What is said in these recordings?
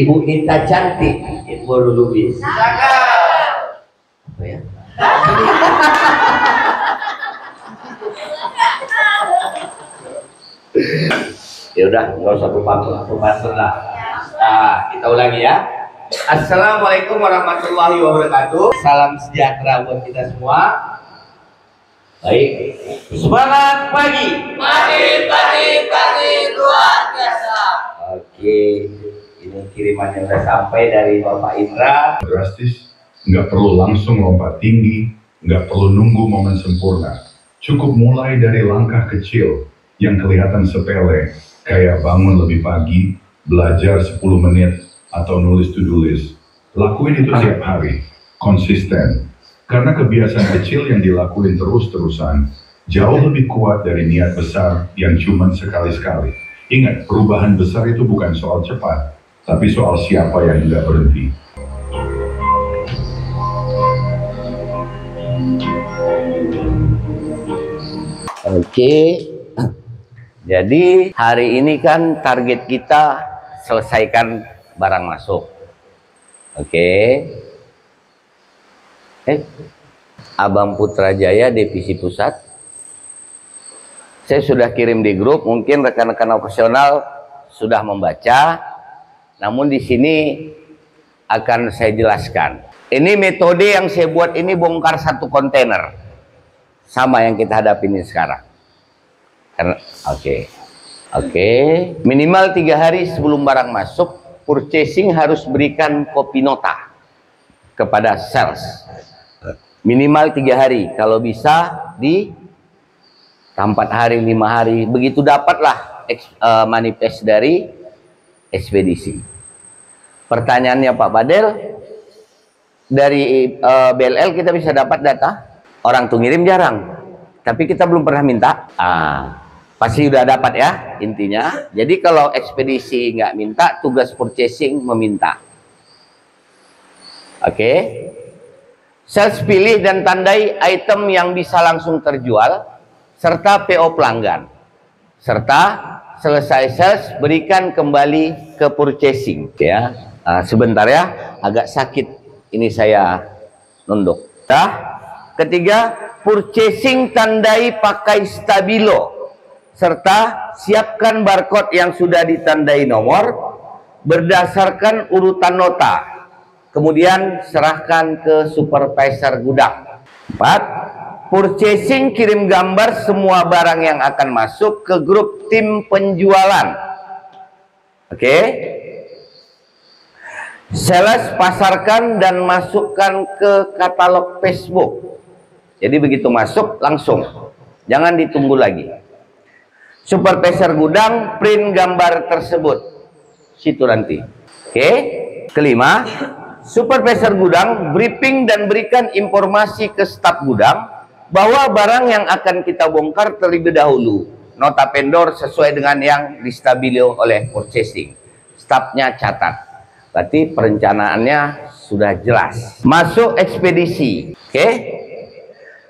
Ibu Nita cantik, Ibu Lubis. Apa ya? Ya udah, nggak usah pantun lah. Nah, kita ulangi ya. Assalamualaikum warahmatullahi wabarakatuh. Salam sejahtera buat kita semua. Baik, semangat pagi. Pagi luar biasa. Oke, ini kiriman yang udah sampai dari Bapak Indra. Drastis, nggak perlu langsung lompat tinggi, nggak perlu nunggu momen sempurna. Cukup mulai dari langkah kecil yang kelihatan sepele, kayak bangun lebih pagi, belajar 10 menit, atau nulis to-do list. Lakuin itu tiap hari, konsisten. Karena kebiasaan kecil yang dilakuin terus-terusan, jauh lebih kuat dari niat besar yang cuma sekali-sekali. Ingat, perubahan besar itu bukan soal cepat, tapi soal siapa yang nggak berhenti. Oke, jadi hari ini kan target kita selesaikan barang masuk. Oke. Abang Putrajaya Divisi Pusat. Saya sudah kirim di grup, mungkin rekan-rekan operasional sudah membaca. Namun di sini akan saya jelaskan. Ini metode yang saya buat ini bongkar satu kontainer. Sama yang kita hadapi ini sekarang. Karena Oke. Minimal 3 hari sebelum barang masuk, purchasing harus berikan copy nota kepada sales. Minimal 3 hari, kalau bisa di 4 hari, 5 hari, begitu dapatlah manifest dari ekspedisi. Pertanyaannya Pak Badel, dari BLL kita bisa dapat data, orang tuh ngirim jarang, tapi kita belum pernah minta. Pasti udah dapat ya intinya. Jadi kalau ekspedisi nggak minta, tugas purchasing meminta. Oke. Sales pilih dan tandai item yang bisa langsung terjual, serta PO pelanggan. Serta selesai sales, berikan kembali ke purchasing. Ya, sebentar ya, agak sakit ini saya nunduk. Ketiga, purchasing tandai pakai stabilo, serta siapkan barcode yang sudah ditandai nomor berdasarkan urutan nota. Kemudian serahkan ke supervisor gudang. 4. Purchasing kirim gambar semua barang yang akan masuk ke grup tim penjualan. Oke. Sales pasarkan dan masukkan ke katalog Facebook. Jadi begitu masuk langsung. Jangan ditunggu lagi. Supervisor gudang print gambar tersebut. Situ nanti. Oke. Kelima, supervisor gudang briefing dan berikan informasi ke staf gudang bahwa barang yang akan kita bongkar terlebih dahulu, nota vendor sesuai dengan yang distabilo oleh purchasing. Stafnya catat. Berarti perencanaannya sudah jelas. Masuk ekspedisi. Oke.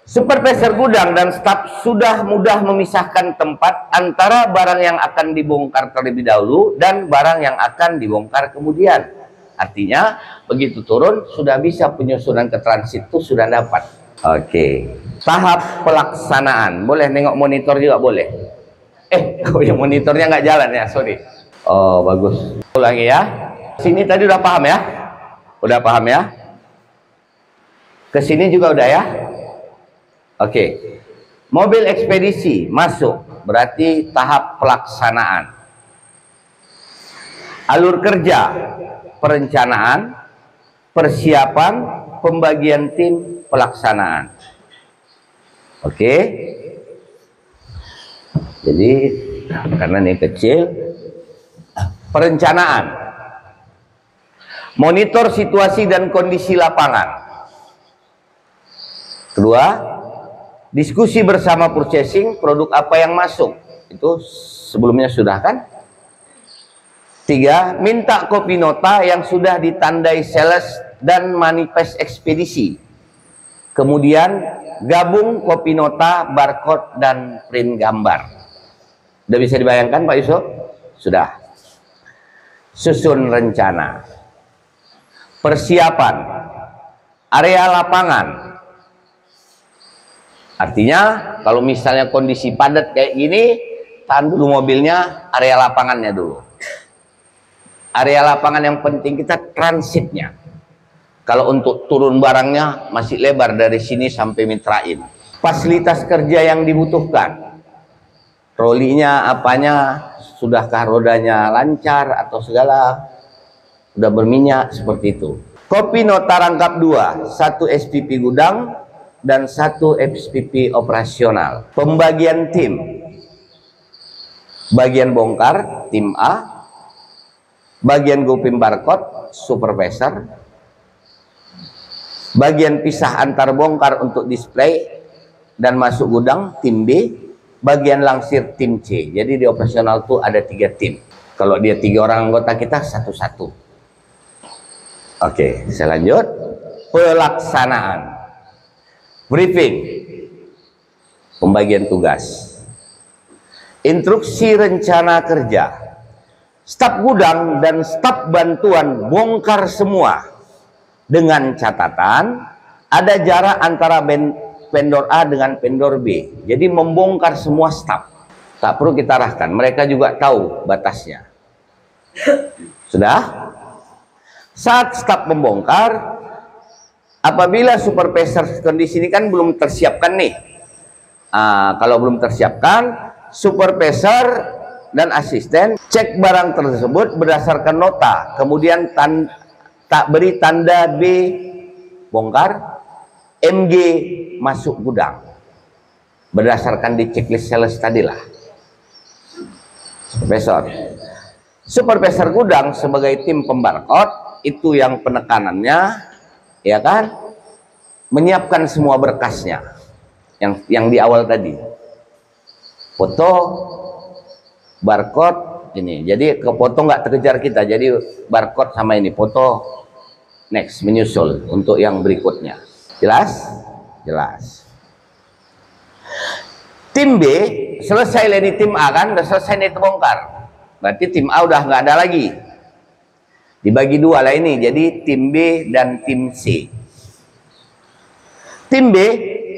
Supervisor gudang dan staf sudah mudah memisahkan tempat antara barang yang akan dibongkar terlebih dahulu dan barang yang akan dibongkar kemudian. Artinya begitu turun sudah bisa penyusunan ke transit itu sudah dapat. Oke. Tahap pelaksanaan. Boleh nengok monitor juga boleh. Yang monitornya nggak jalan ya, sorry. Oh bagus. Ulangi ya. Sini tadi udah paham ya? Udah paham ya? Kesini juga udah ya? Oke. Mobil ekspedisi masuk. Berarti tahap pelaksanaan. Alur kerja. Perencanaan, persiapan, pembagian tim, pelaksanaan. Oke. Jadi karena ini kecil, perencanaan, monitor situasi dan kondisi lapangan. Kedua, diskusi bersama purchasing, produk apa yang masuk. Itu sebelumnya sudah kan? 3. Minta kopi nota yang sudah ditandai sales dan manifest ekspedisi. Kemudian gabung kopi nota, barcode, dan print gambar. Sudah bisa dibayangkan Pak Yusuf? Sudah. susun rencana, persiapan, area lapangan. Artinya kalau misalnya kondisi padat kayak gini, tahan dulu mobilnya, area lapangannya dulu. Area lapangan yang penting kita transitnya. Kalau untuk turun barangnya masih lebar dari sini sampai Mitrain. Fasilitas kerja yang dibutuhkan, trolinya, apanya, sudahkah rodanya lancar atau segala sudah berminyak, seperti itu. Kopi nota rangkap 2, 1 SPP gudang dan 1 SPP operasional. Pembagian tim, bagian bongkar tim A, bagian gopim barcode supervisor, bagian pisah antar bongkar untuk display dan masuk gudang tim B, bagian langsir tim C. Jadi di operasional itu ada 3 tim. Kalau dia 3 orang anggota kita, 1-1. Oke, saya lanjut. Pelaksanaan, briefing, pembagian tugas, instruksi rencana kerja, staf gudang dan staf bantuan bongkar semua dengan catatan ada jarak antara vendor A dengan vendor B. Jadi membongkar semua staf, tak perlu kita arahkan, mereka juga tahu batasnya. Sudah? Saat staf membongkar, apabila supervisor kondisi ini kan belum tersiapkan nih. Kalau belum tersiapkan, supervisor dan asisten cek barang tersebut berdasarkan nota, kemudian tak beri tanda B bongkar, MG masuk gudang berdasarkan di checklist sales tadilah. Supervisor gudang sebagai tim pembarcode itu yang penekanannya, ya kan, menyiapkan semua berkasnya yang di awal tadi, foto, barcode ini. Jadi ke foto nggak terkejar kita, jadi barcode sama ini foto, next menyusul untuk yang berikutnya. Jelas? Jelas. Tim B selesai lini tim A kan, udah selesai nih terbongkar, berarti tim A udah nggak ada lagi, dibagi 2 lah ini, jadi tim B dan tim C. Tim B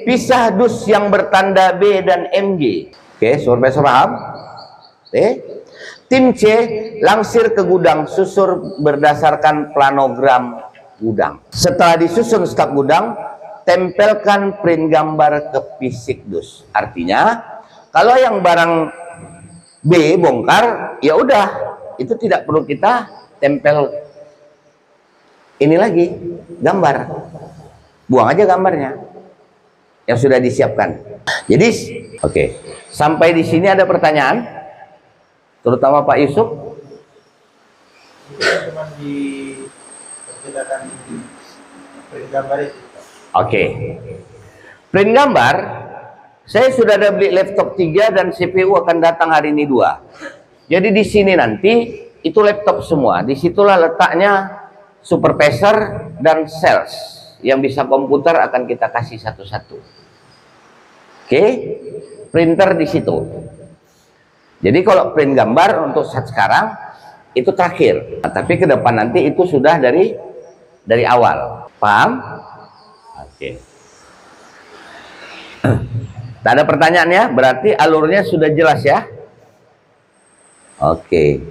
pisah dus yang bertanda B dan MG. Oke, supervisor paham? Oke. Tim C langsir ke gudang, susur berdasarkan planogram gudang. Setelah disusun staf gudang, tempelkan print gambar ke fisik dus. Artinya kalau yang barang B bongkar, ya udah, itu tidak perlu kita tempel ini lagi gambar, buang aja gambarnya yang sudah disiapkan. Jadi oke, sampai di sini ada pertanyaan, terutama Pak Yusuf. Cuma dipersilakan print gambar itu. Oke, print gambar, saya sudah ada beli laptop 3 dan CPU akan datang hari ini 2. Jadi di sini nanti itu laptop semua, disitulah letaknya supervisor dan sales yang bisa komputer akan kita kasih satu-satu. Oke, printer di situ. Jadi kalau print gambar untuk saat sekarang itu terakhir, tapi ke depan nanti itu sudah dari awal. Paham? Oke. Tak ada pertanyaan ya? Berarti alurnya sudah jelas ya? Oke.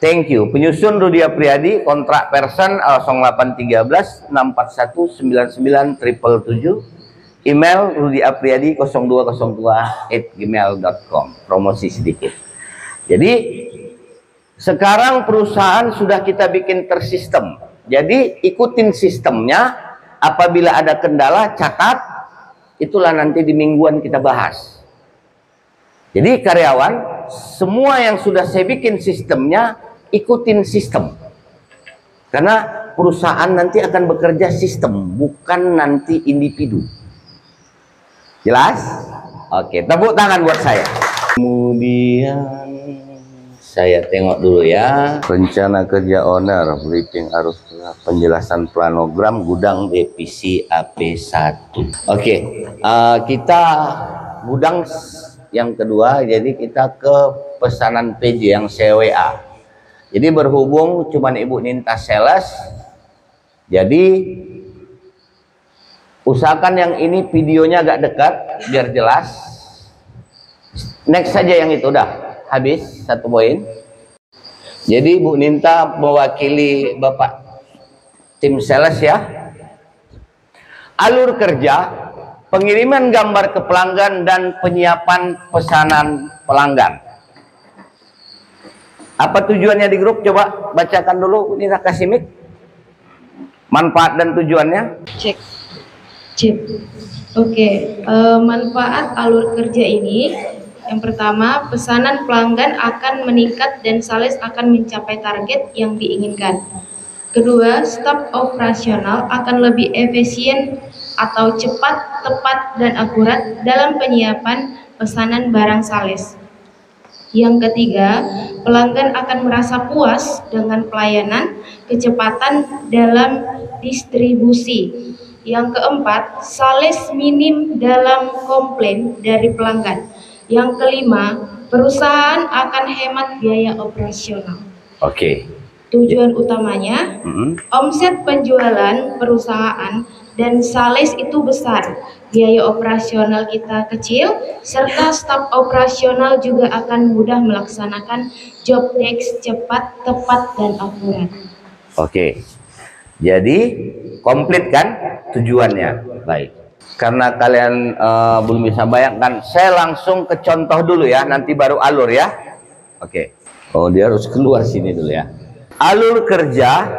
Thank you. Penyusun Rudi Apriyadi, kontrak person 0813 641 99 777. Email rudiapriyadi0202@gmail.com. Promosi sedikit. Jadi sekarang perusahaan sudah kita bikin tersistem. Jadi ikutin sistemnya. Apabila ada kendala, catat. Itulah nanti di mingguan kita bahas. Jadi karyawan, semua yang sudah saya bikin sistemnya, ikutin sistem. Karena perusahaan nanti akan bekerja sistem, bukan nanti individu. Jelas? Oke, tepuk tangan buat saya. Kemudian saya tengok dulu ya. Rencana kerja owner, briefing arus penjelasan planogram gudang divisi AP1. Oke, kita gudang yang kedua, jadi kita ke pesanan PJ yang saya WA. Jadi berhubung cuman Ibu Ninta sales, jadi usahakan yang ini videonya agak dekat biar jelas. Next saja yang itu, udah habis 1 poin. Jadi Bu Ninta mewakili Bapak tim sales ya. Alur kerja, pengiriman gambar ke pelanggan dan penyiapan pesanan pelanggan. Apa tujuannya di grup? Coba bacakan dulu, Bu Ninta, kasih mic. Manfaat dan tujuannya. Cek. Oke, manfaat alur kerja ini, yang pertama, pesanan pelanggan akan meningkat dan sales akan mencapai target yang diinginkan. Kedua, staf operasional akan lebih efisien atau cepat, tepat, dan akurat dalam penyiapan pesanan barang sales. Yang ketiga, pelanggan akan merasa puas dengan pelayanan, kecepatan dalam distribusi. Yang keempat, sales minim dalam komplain dari pelanggan. Yang kelima, perusahaan akan hemat biaya operasional. Oke. Tujuan utamanya, omset penjualan perusahaan dan sales itu besar, biaya operasional kita kecil, serta staf operasional juga akan mudah melaksanakan job desk cepat, tepat, dan akurat. Oke. Jadi komplit kan tujuannya. Baik. Karena kalian belum bisa bayangkan, saya langsung ke contoh dulu ya, nanti baru alur ya. Oke. Oh, dia harus keluar sini dulu ya. Alur kerja,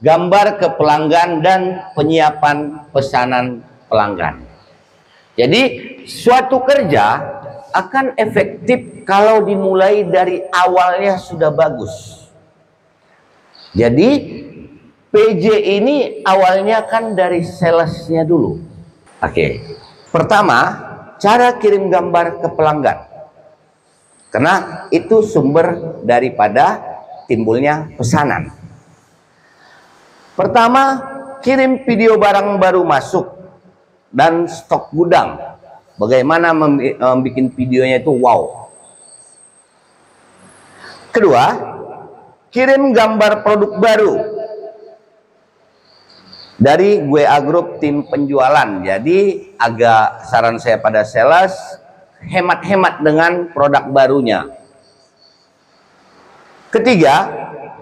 gambar ke pelanggan dan penyiapan pesanan pelanggan. Jadi suatu kerja akan efektif kalau dimulai dari awalnya sudah bagus. Jadi PJ ini awalnya kan dari salesnya dulu. Oke. Pertama, cara kirim gambar ke pelanggan. Karena itu sumber daripada timbulnya pesanan. Pertama, kirim video barang baru masuk dan stok gudang. Bagaimana membuat videonya itu wow. Kedua, kirim gambar produk baru dari WA Group tim penjualan. Jadi agak saran saya pada sales, hemat-hemat dengan produk barunya. Ketiga,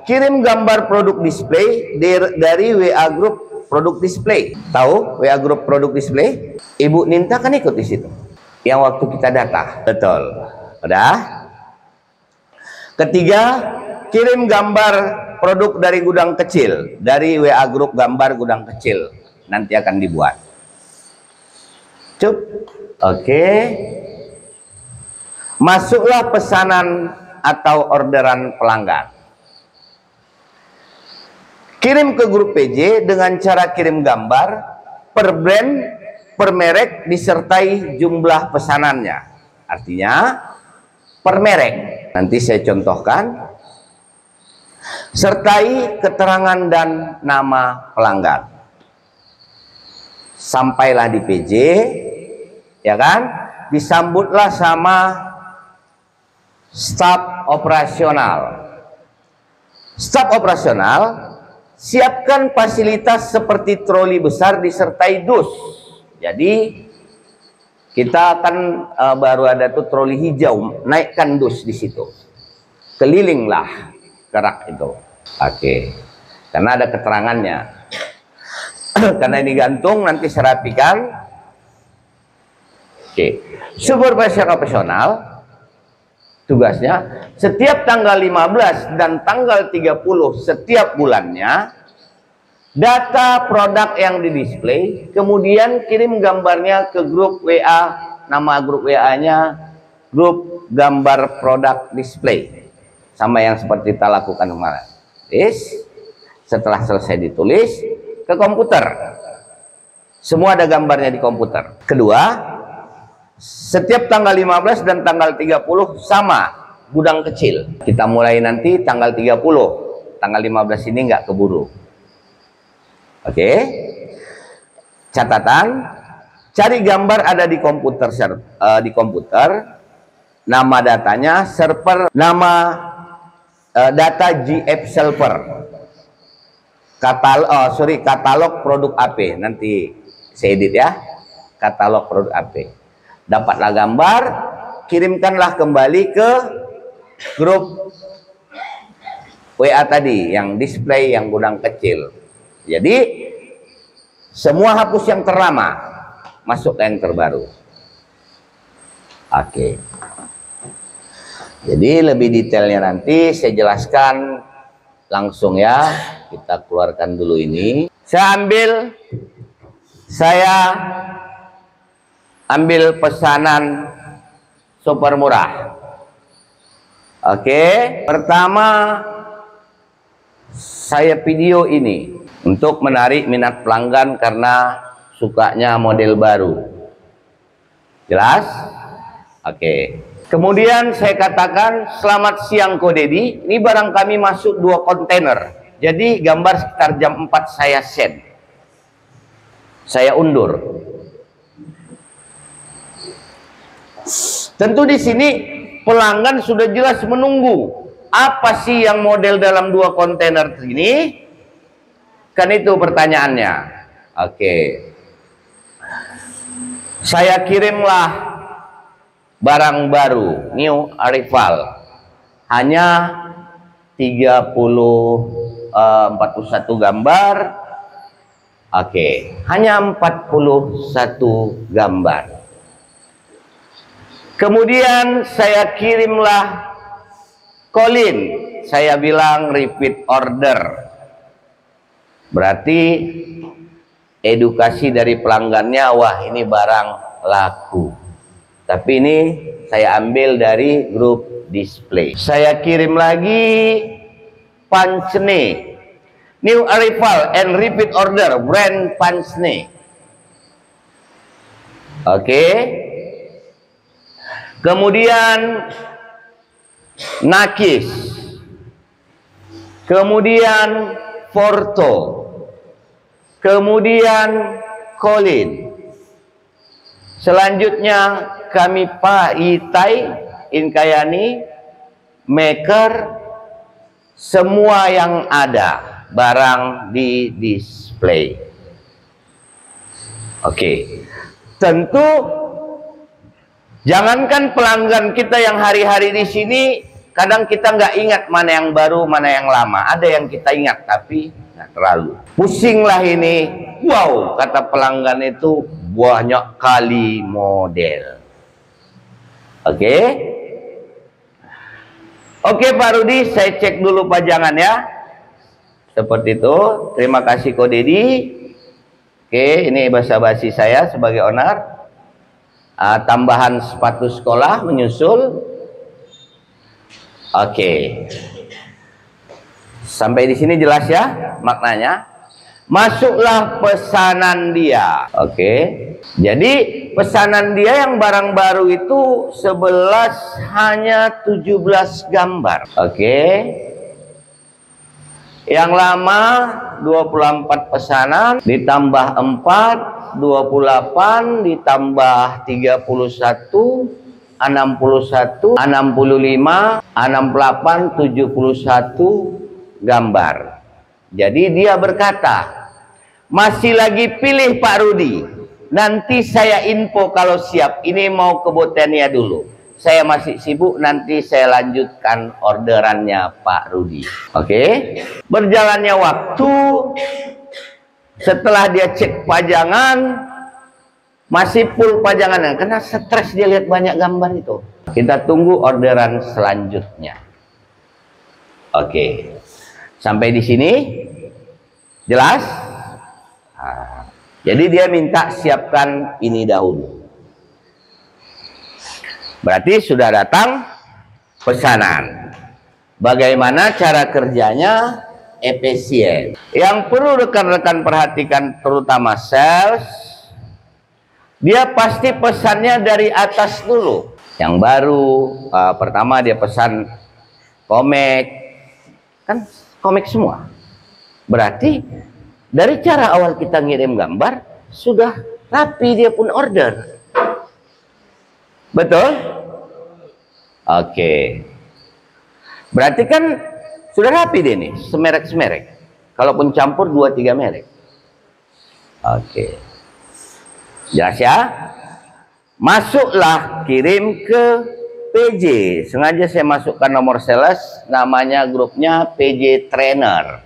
kirim gambar produk display dari WA Group produk display. Tahu WA Group produk display? Ibu Ninta kan ikut di situ. Yang waktu kita data. Betul. Udah? Ketiga, kirim gambar produk dari gudang kecil, dari WA Group gambar gudang kecil, nanti akan dibuat. Cup. Oke. Masuklah pesanan atau orderan pelanggan. Kirim ke grup PJ dengan cara kirim gambar per brand, per merek disertai jumlah pesanannya. Artinya per merek. Nanti saya contohkan. Sertai keterangan dan nama pelanggan. Sampailah di PJ, ya kan? Disambutlah sama staf operasional. Staf operasional, siapkan fasilitas seperti troli besar disertai dus. Jadi kita akan baru ada tuh troli hijau, naikkan dus di situ. Kelilinglah kerak itu. Oke. Karena ada keterangannya. Karena ini gantung, nanti saya rapikan. Oke. Supervisor operasional tugasnya setiap tanggal 15 dan tanggal 30 setiap bulannya data produk yang didisplay, kemudian kirim gambarnya ke grup WA, nama grup WA-nya grup gambar produk display. Sama yang seperti kita lakukan kemarin. Setelah selesai ditulis ke komputer. Semua ada gambarnya di komputer. Kedua, setiap tanggal 15 dan tanggal 30 sama gudang kecil. Kita mulai nanti tanggal 30. Tanggal 15 ini nggak keburu. Oke. Catatan, cari gambar ada di komputer, nama datanya, server, nama data GF Server, katalog produk AP. Nanti saya edit ya, katalog produk AP. Dapatlah gambar, kirimkanlah kembali ke grup WA tadi yang display yang gudang kecil. Jadi semua hapus yang terlama, masuk ke yang terbaru. Oke. Jadi lebih detailnya nanti saya jelaskan langsung ya. Kita keluarkan dulu ini. Saya ambil pesanan super murah. Oke, pertama saya video ini untuk menarik minat pelanggan karena sukanya model baru. Jelas? Oke. Kemudian saya katakan, selamat siang Ko Dedi, ini barang kami masuk 2 kontainer. Jadi gambar sekitar jam 4 saya send. Saya undur. Tentu di sini pelanggan sudah jelas menunggu. Apa sih yang model dalam 2 kontainer ini? Kan itu pertanyaannya. Oke. Saya kirimlah barang baru, new arrival. Hanya 41 gambar. Oke, hanya 41 gambar. Kemudian saya kirimlah Colin, saya bilang repeat order. Berarti edukasi dari pelanggannya, wah ini barang laku. Tapi ini saya ambil dari grup display. Saya kirim lagi Punchne, new arrival and repeat order brand Punchne. Oke. Kemudian Nakis, kemudian Porto, kemudian Colin. Selanjutnya kami Pak Itai Inkayani, maker, semua yang ada barang di display. Oke. Tentu jangankan pelanggan kita yang hari-hari di sini, kadang kita nggak ingat mana yang baru, mana yang lama. Ada yang kita ingat, tapi nggak terlalu. Pusinglah ini. Wow, kata pelanggan itu banyak kali model. Oke. Oke Pak Rudi, saya cek dulu pajangan ya. Seperti itu. Terima kasih Ko Dedi. Oke, ini basa-basi saya sebagai owner. Tambahan sepatu sekolah menyusul. Oke. Sampai di sini jelas ya maknanya. Masuklah pesanan dia. Oke. Jadi pesanan dia yang barang baru itu 11 hanya 17 gambar. Oke. Yang lama 24 pesanan ditambah 4, 28 ditambah 31, 61, 65, 68, 71 gambar. Jadi dia berkata, masih lagi pilih Pak Rudi. Nanti saya info kalau siap. Ini mau ke Botania dulu. Saya masih sibuk, nanti saya lanjutkan orderannya Pak Rudi. Oke. Berjalannya waktu, setelah dia cek pajangan, masih full pajangan. Karena stres dia lihat banyak gambar itu. Kita tunggu orderan selanjutnya. Oke. Sampai di sini jelas? Jadi dia minta siapkan ini dahulu. Berarti sudah datang pesanan. Bagaimana cara kerjanya? Efisien. Yang perlu rekan-rekan perhatikan, terutama sales, dia pasti pesannya dari atas dulu. Yang baru, pertama dia pesan komik, kan komik semua. Berarti dari cara awal kita ngirim gambar sudah rapi, dia pun order. Betul? Oke. Berarti kan Sudah rapi deh nih, semerek-semerek. Kalaupun campur 2-3 merek. Oke. Jelas ya? Masuklah, kirim ke PJ. Sengaja saya masukkan nomor sales, namanya grupnya PJ Trainer.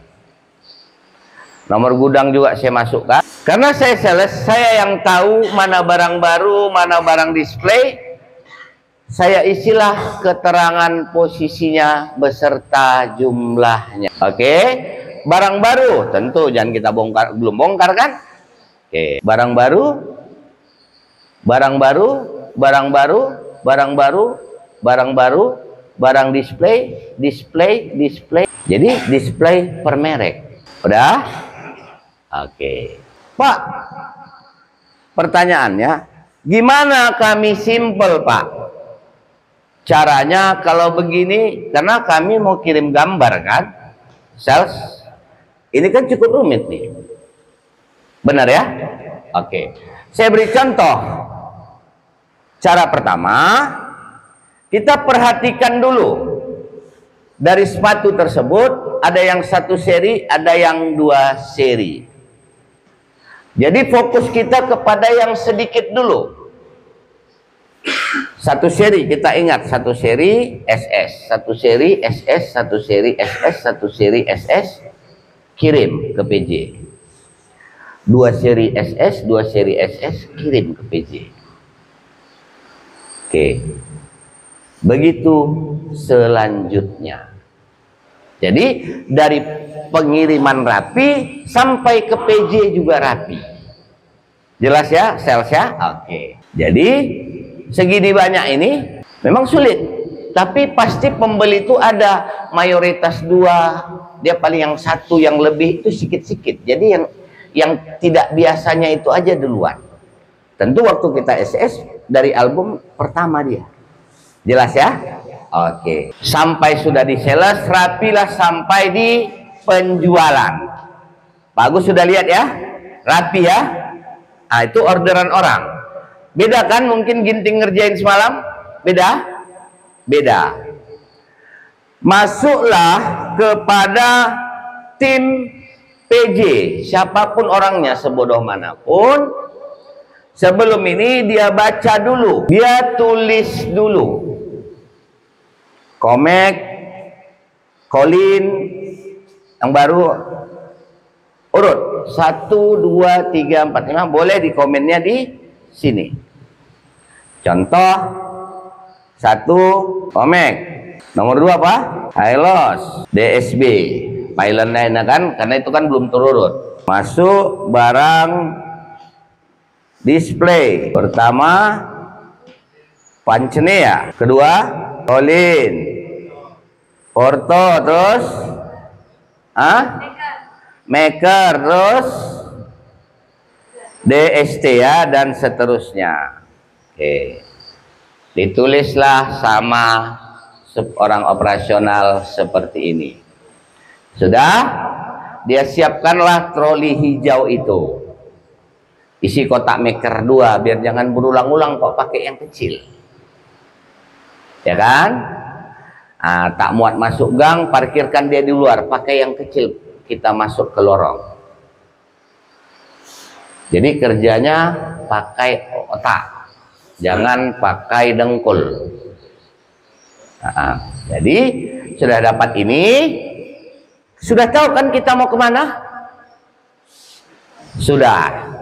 Nomor gudang juga saya masukkan. Karena saya sales, saya yang tahu mana barang baru, mana barang display. Saya isilah keterangan posisinya beserta jumlahnya. Oke, barang baru tentu jangan kita bongkar, belum bongkar kan? Oke, barang baru, barang baru, barang baru, barang baru, barang baru, barang display, display, display. Jadi display per merek. Udah? Oke, Pak. Pertanyaannya, gimana kami simple, Pak? Caranya kalau begini, karena kami mau kirim gambar kan, sales, ini kan cukup rumit nih, benar ya? Oke, saya beri contoh. Cara pertama, kita perhatikan dulu dari sepatu tersebut, ada yang 1 seri, ada yang 2 seri. Jadi fokus kita kepada yang sedikit dulu. 1 seri, kita ingat 1 seri SS, 1 seri SS, 1 seri SS, 1 seri SS, kirim ke PJ. 2 seri SS, 2 seri SS, kirim ke PJ. Oke, begitu selanjutnya. Jadi dari pengiriman rapi sampai ke PJ juga rapi. Jelas ya, sales ya? Oke. Jadi segini banyak ini memang sulit, tapi pasti pembeli itu ada mayoritas 2, dia paling yang 1 yang lebih itu sikit-sikit. Jadi yang tidak biasanya itu aja duluan. Tentu waktu kita SS dari album pertama dia. Jelas ya? Oke. Sampai sudah di sales, rapilah sampai di penjualan. Bagus, sudah lihat ya? Rapi ya? Nah, itu orderan orang. Beda kan mungkin Ginting ngerjain semalam? Beda? Beda. Masuklah kepada tim PJ, siapapun orangnya, sebodoh manapun, sebelum ini dia baca dulu, dia tulis dulu. Komek, Colin, yang baru, urut 1, 2, 3, 4, 5, boleh di komennya di sini. Contoh 1, Komek. Nomor 2 apa? Hilos, DSB. Pilotnya ini kan, karena itu kan belum terurut. Masuk barang display. Pertama Pancenia, kedua Colin, Porto, terus Maker, terus DST ya, dan seterusnya. Oke, ditulislah sama orang operasional seperti ini. Sudah, dia siapkanlah troli hijau itu, isi kotak Maker 2, biar jangan berulang-ulang kok pakai yang kecil, ya kan? Nah, tak muat masuk gang, parkirkan dia di luar, pakai yang kecil, kita masuk ke lorong. Jadi kerjanya pakai otak, jangan pakai dengkul. Nah, jadi sudah dapat ini, sudah tahu kan kita mau kemana? Sudah.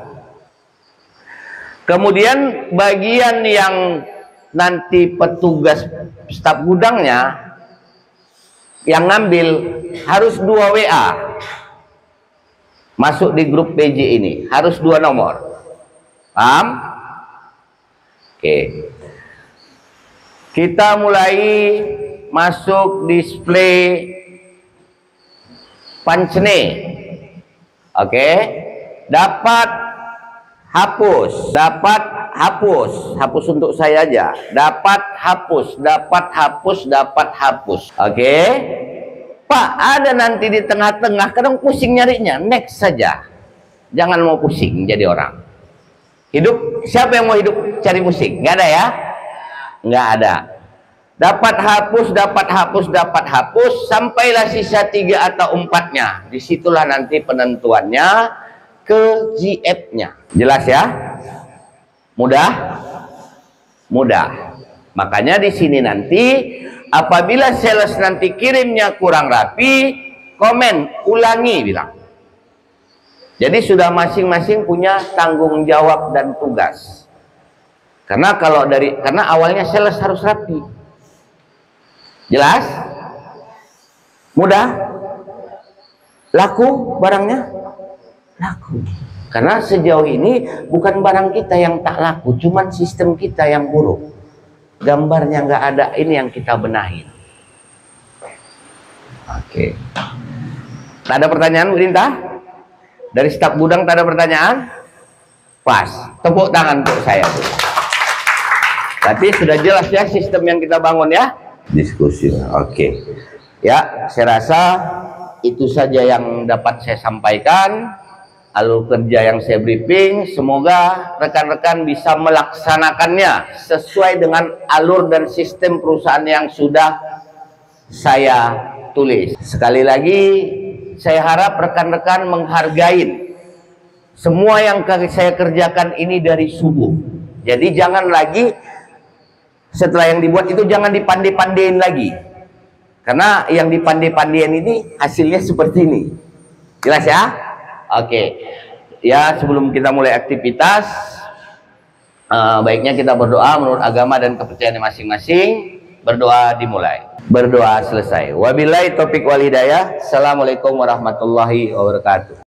Kemudian bagian yang nanti petugas staf gudangnya yang ngambil harus 2 WA masuk di grup PJ ini, harus 2 nomor. Paham? Oke. Kita mulai masuk display Pancene. Oke. Dapat hapus, dapat hapus, hapus untuk saya aja. Dapat hapus, dapat hapus, dapat hapus. Oke. Pak, ada nanti di tengah-tengah, kadang pusing nyarinya, next saja. Jangan mau pusing jadi orang. Hidup, siapa yang mau hidup cari pusing? Nggak ada ya? Nggak ada. dapat hapus, sampailah sisa 3 atau 4-nya. Disitulah nanti penentuannya ke GF-nya. Jelas ya? Mudah? Mudah. Makanya di sini nanti apabila sales nanti kirimnya kurang rapi, komen, ulangi bilang. Jadi sudah masing-masing punya tanggung jawab dan tugas. Karena karena awalnya sales harus rapi. Jelas? Mudah? Laku barangnya? Laku. Karena sejauh ini bukan barang kita yang tak laku, cuman sistem kita yang buruk. Gambarnya nggak ada, ini yang kita benahin. Oke. Tak ada pertanyaan, Bu Dinta? Dari staf gudang tak ada pertanyaan? Pas. Tepuk tangan untuk saya. Berarti sudah jelas ya sistem yang kita bangun ya? Diskusi. Oke. Ya, saya rasa itu saja yang dapat saya sampaikan. Alur kerja yang saya briefing, semoga rekan-rekan bisa melaksanakannya sesuai dengan alur dan sistem perusahaan yang sudah saya tulis. Sekali lagi, saya harap rekan-rekan menghargai semua yang saya kerjakan ini dari subuh. Jadi jangan lagi setelah yang dibuat itu jangan dipandai-pandain lagi. Karena yang dipandai-pandain ini hasilnya seperti ini. Jelas ya? Oke, ya sebelum kita mulai aktivitas, baiknya kita berdoa menurut agama dan kepercayaan masing-masing. Berdoa dimulai, berdoa selesai. Wabillahi taufiq wal hidayah. Assalamualaikum warahmatullahi wabarakatuh.